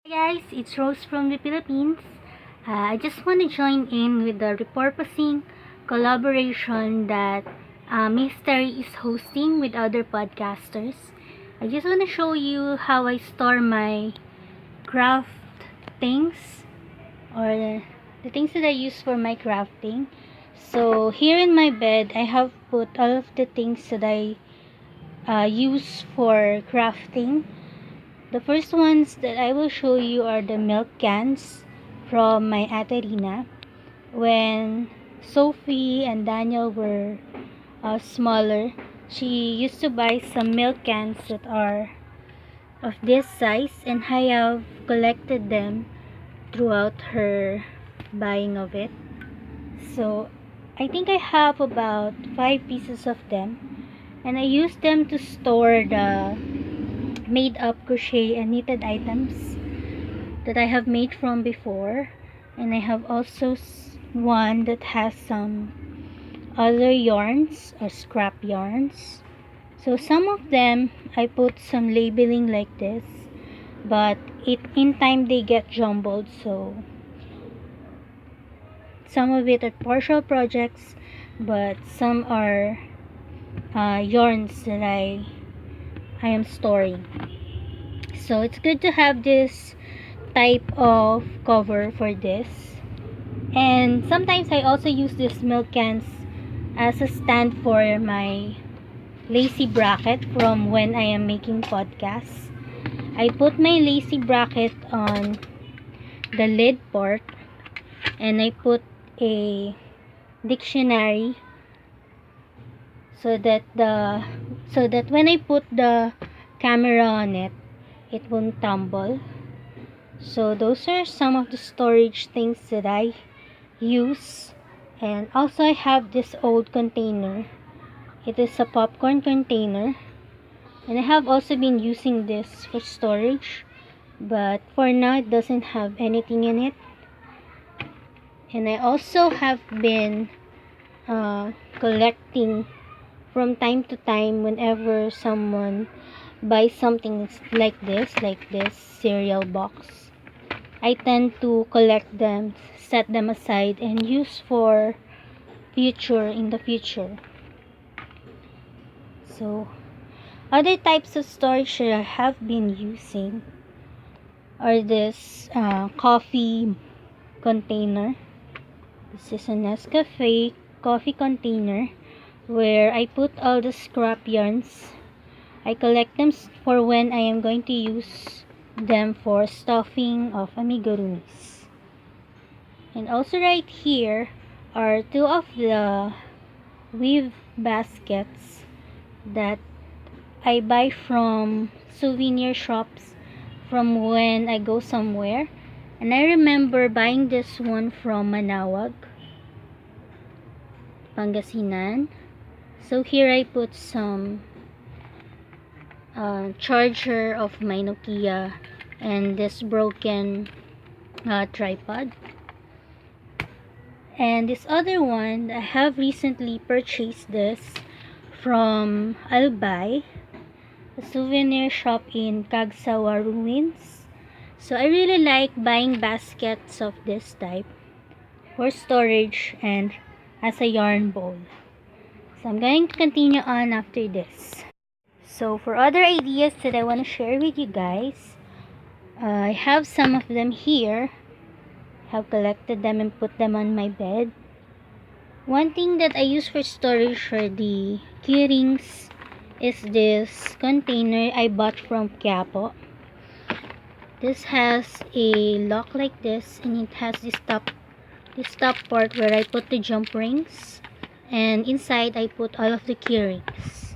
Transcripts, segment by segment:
Hi guys, it's Rose from the Philippines. I just want to join in with the repurposing collaboration that Miss Terri is hosting with other podcasters. I just want to show you how I store my craft things or the things that I use for my crafting. So here in my bed, I have put all of the things that I use for crafting. The first ones that I will show you are the milk cans from my Ate Rina. When Sophie and Daniel were smaller, she used to buy some milk cans that are of this size, and I have collected them throughout her buying of it. So I think I have about 5 pieces of them, and I use them to store the made up crochet and knitted items that I have made from before. And I have also one that has some other yarns or scrap yarns. So some of them I put some labeling like this, but in time they get jumbled, so some of it are partial projects, but some are yarns that I am storing. So it's good to have this type of cover for this. And sometimes I also use these milk cans as a stand for my lacy bracket from when I am making podcasts. I put my lacy bracket on the lid part, and I put a dictionary so that when I put the camera on it, it won't tumble. So those are some of the storage things that I use. And also I have this old container. It is a popcorn container, and I have also been using this for storage, but for now it doesn't have anything in it. And I also have been collecting from time to time whenever someone buys something like this cereal box. I tend to collect them, set them aside, and use for in the future. So other types of storage that I have been using are this coffee container. This is a Nescafe coffee container where I put all the scrap yarns. I collect them for when I am going to use them for stuffing of amigurumis. And also right here are two of the weave baskets that I buy from souvenir shops from when I go somewhere. And I remember buying this one from Manawag, Pangasinan. So here I put some charger of my Nokia and this broken tripod. And this other one, I have recently purchased this from Albay, a souvenir shop in Cagsawa Ruins. So I really like buying baskets of this type for storage and as a yarn bowl. So I'm going to continue on after this. So for other ideas that I want to share with you guys, I have some of them here. I have collected them and put them on my bed. One thing that I use for storage for the keyrings is this container I bought from Quiapo. This has a lock like this, and it has this top part where I put the jump rings, and inside I put all of the keyrings.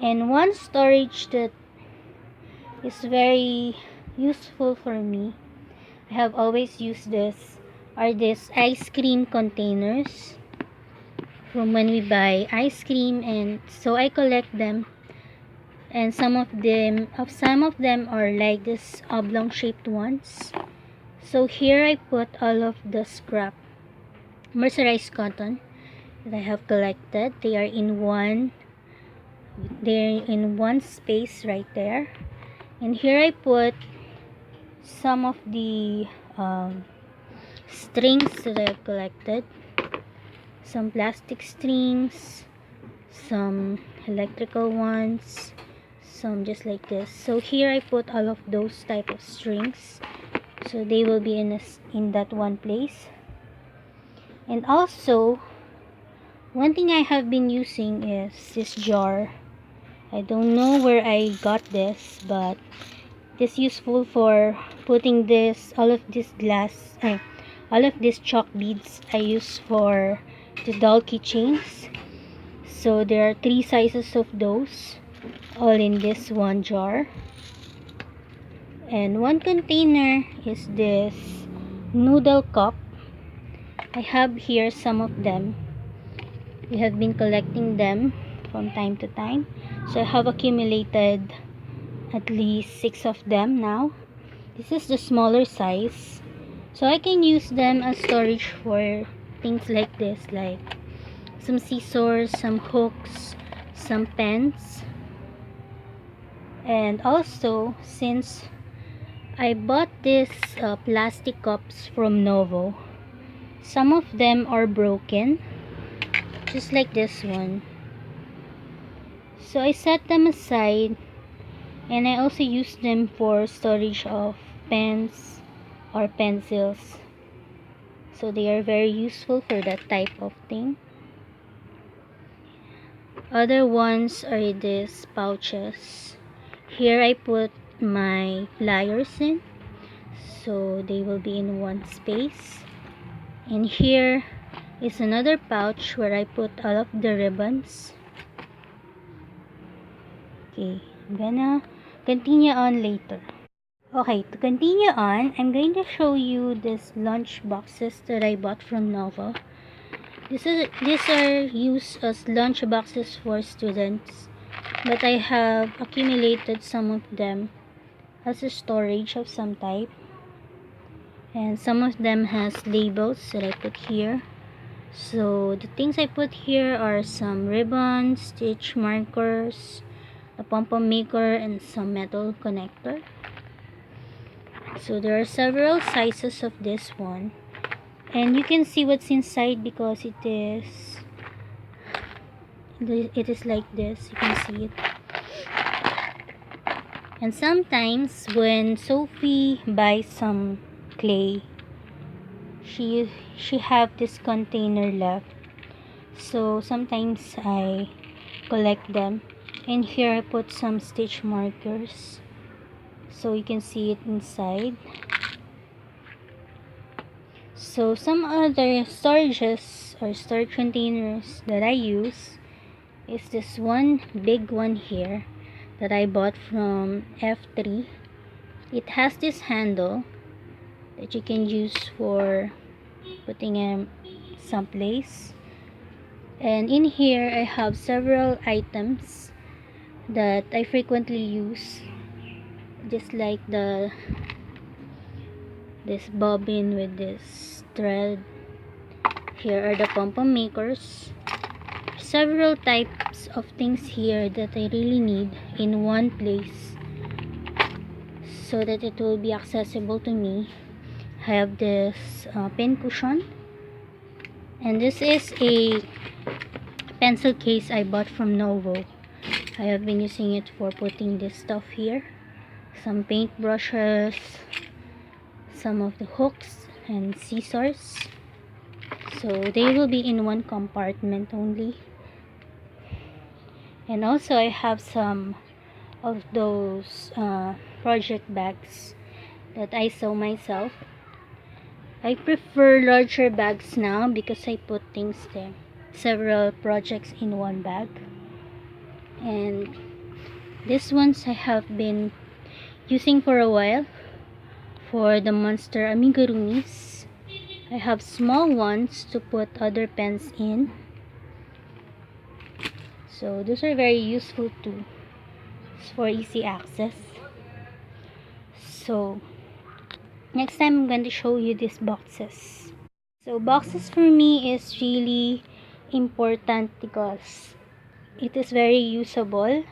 And one storage that is very useful for me, I have always used this, are these ice cream containers from when we buy ice cream, and so I collect them. And some of them are like this oblong shaped ones. So here I put all of the scrap mercerized cotton that I have collected. They're in one space right there. And here I put some of the strings that I've collected. Some plastic strings, some electrical ones, some just like this. So here I put all of those type of strings, so they will be in that one place. And also, one thing I have been using is this jar. I don't know where I got this, but it is useful for putting all of this chalk beads I use for the doll keychains. So there are 3 sizes of those, all in this one jar. And one container is this noodle cup. I have here some of them. We have been collecting them from time to time. So I have accumulated at least 6 of them now. This is the smaller size. So I can use them as storage for things like this, like some scissors, some hooks, some pens. And also, since I bought these plastic cups from Novo, some of them are broken, just like this one. So I set them aside, and I also use them for storage of pens or pencils. So they are very useful for that type of thing. Other ones are these pouches. Here I put my flyers in, so they will be in one space. And here is another pouch where I put all of the ribbons. Okay, I'm gonna continue on later. Okay, to continue on, I'm going to show you these lunch boxes that I bought from Nova. These are used as lunch boxes for students, but I have accumulated some of them as a storage of some type. And some of them has labels that I put here. So the things I put here are some ribbons, stitch markers, a pom-pom maker, and some metal connector. So there are several sizes of this one, and you can see what's inside because it is like this. You can see it. And sometimes when Sophie buys some clay, she have this container left, so sometimes I collect them. And here I put some stitch markers, so you can see it inside. So some other storages or storage containers that I use is this one big one here that I bought from F3. It has this handle that you can use for putting someplace. And in here I have several items that I frequently use, just like this bobbin with this thread. Here are the pom-pom makers. Several types of things here that I really need in one place so that it will be accessible to me. I have this pen cushion, and this is a pencil case I bought from Novo. I have been using it for putting this stuff here. Some paint brushes, some of the hooks and scissors. So they will be in one compartment only. And also I have some of those project bags that I sew myself. I prefer larger bags now because I put things there, several projects in one bag. And these ones I have been using for a while for the monster amigurumis. I have small ones to put other pens in, so those are very useful too. It's for easy access. So next time I'm going to show you these boxes. So boxes for me is really important because it is very usable.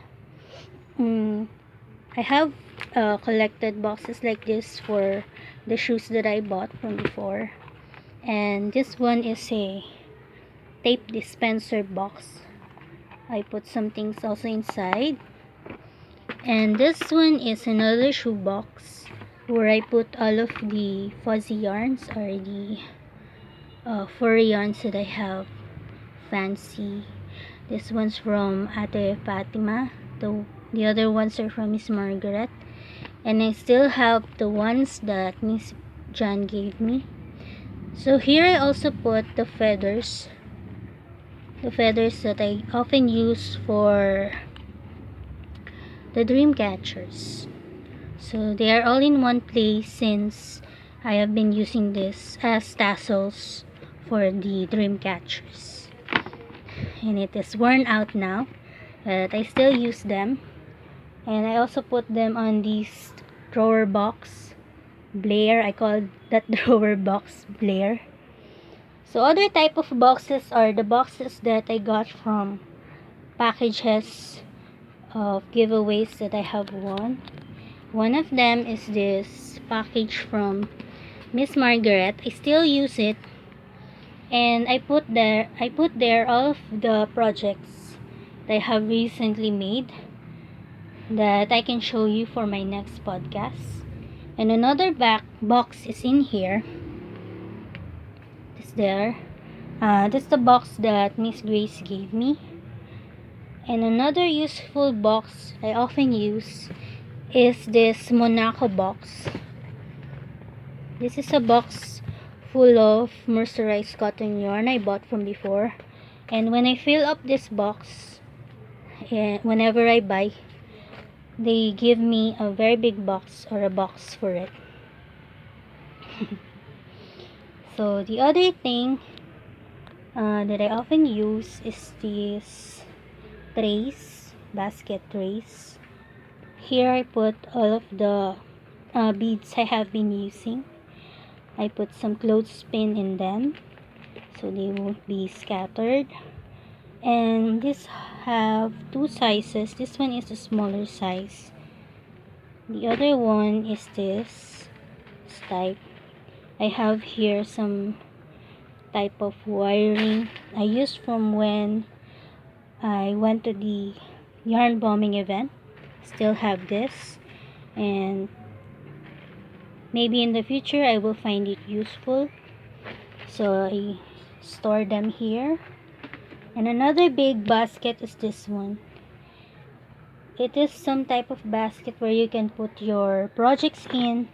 I have collected boxes like this for the shoes that I bought from before. And this one is a tape dispenser box. I put some things also inside. And this one is another shoe box where I put all of the fuzzy yarns or the furry yarns that I have fancy. This one's from Ate Fatima. The other ones are from Miss Margaret. And I still have the ones that Miss Jan gave me. So here I also put the feathers. The feathers that I often use for the dream catchers. So they are all in one place since I have been using this as tassels for the dream catchers. And it is worn out now, but I still use them. And I also put them on this drawer box Blair. I call that drawer box Blair. So other type of boxes are the boxes that I got from packages of giveaways that I have won. One of them is this package from Miss Margaret. I still use it, and I put there all of the projects that I have recently made that I can show you for my next podcast. And another back box is in here. It's there. That's the box that Miss Grace gave me. And another useful box I often use is this Monaco box. This is a box full of mercerized cotton yarn I bought from before. And when I fill up this box, whenever I buy, they give me a very big box or a box for it. So the other thing that I often use is these trays, basket trays. Here I put all of the beads I have been using. I put some clothespin in them so they won't be scattered. And this have two sizes. This one is a smaller size. The other one is this type. I have here some type of wiring I used from when I went to the yarn bombing event. Still have this, and maybe in the future I will find it useful, so I store them here. And another big basket is this one. It is some type of basket where you can put your projects in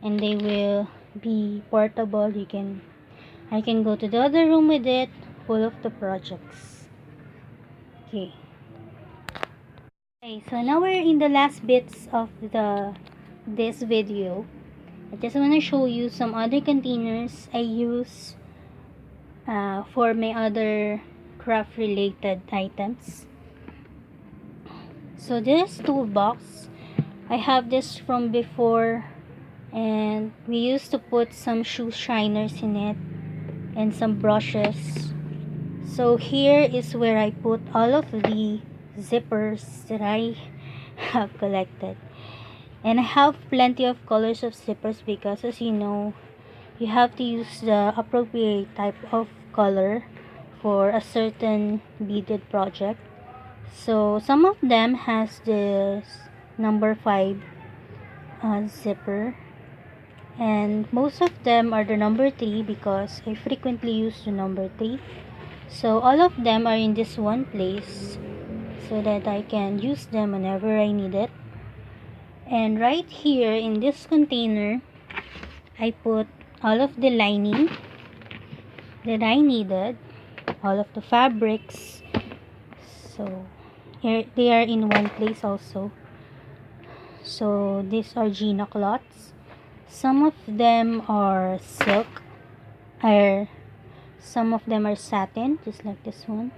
and they will be portable. I can go to the other room with it, full of the projects. Okay, so now we're in the last bits of this video. I just want to show you some other containers I use for my other craft related items. So this toolbox, I have this from before, and we used to put some shoe shiners in it and some brushes. So here is where I put all of the zippers that I have collected. And I have plenty of colors of zippers because, as you know, you have to use the appropriate type of color for a certain beaded project. So some of them has this number 5 zipper, and most of them are the number 3 because I frequently use the number 3. So all of them are in this one place so that I can use them whenever I need it. And right here in this container, I put all of the lining that I needed, all of the fabrics. So here they are in one place also. So these are Gina cloths. Some of them are silk, some of them are satin, just like this one.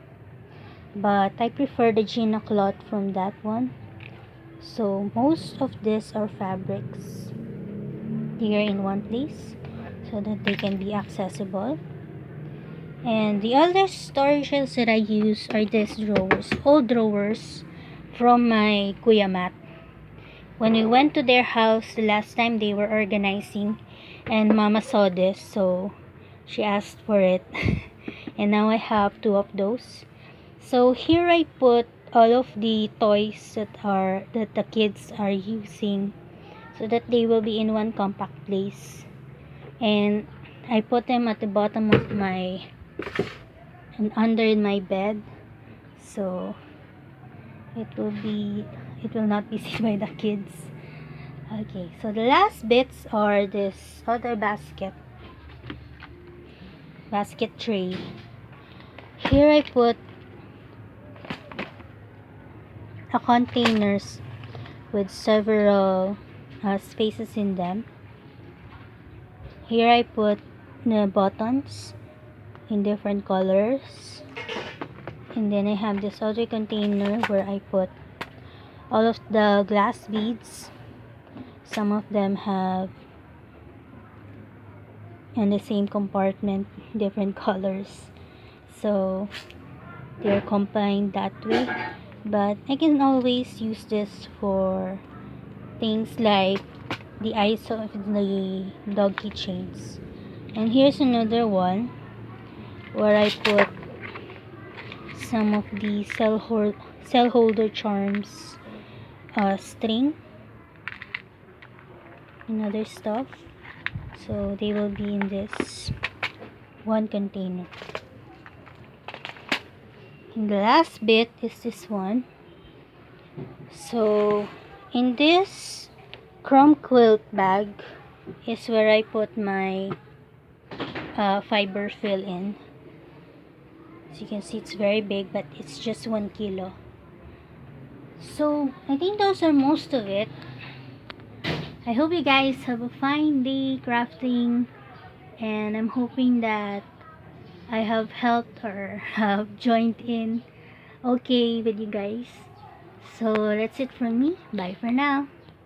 But I prefer the Gina cloth from that one. So most of these are fabrics. They are in one place so that they can be accessible. And the other storages that I use are these drawers, old drawers from my Kuya mat. when we went to their house the last time they were organizing, and Mama saw this, so she asked for it. And now I have two of those. So here I put all of the toys that the kids are using, so that they will be in one compact place. And I put them at the bottom of my and under my bed, so it will not be seen by the kids. Okay, so the last bits are this other basket tray. Here I put a containers with several spaces in them. Here I put the buttons in different colors, and then I have this other container where I put all of the glass beads. Some of them have in the same compartment different colors, so they're combined that way. But I can always use this for things like the eyes of the dog keychains. And here's another one where I put some of the cell holder charms string and other stuff, so they will be in this one container. And the last bit is this one. So in this chrome quilt bag is where I put my fiber fill in. As you can see, it's very big, but it's just 1 kilo. So I think those are most of it. I hope you guys have a fine day crafting, and I'm hoping that I have helped or have joined in okay with you guys. So that's it from me. Bye for now.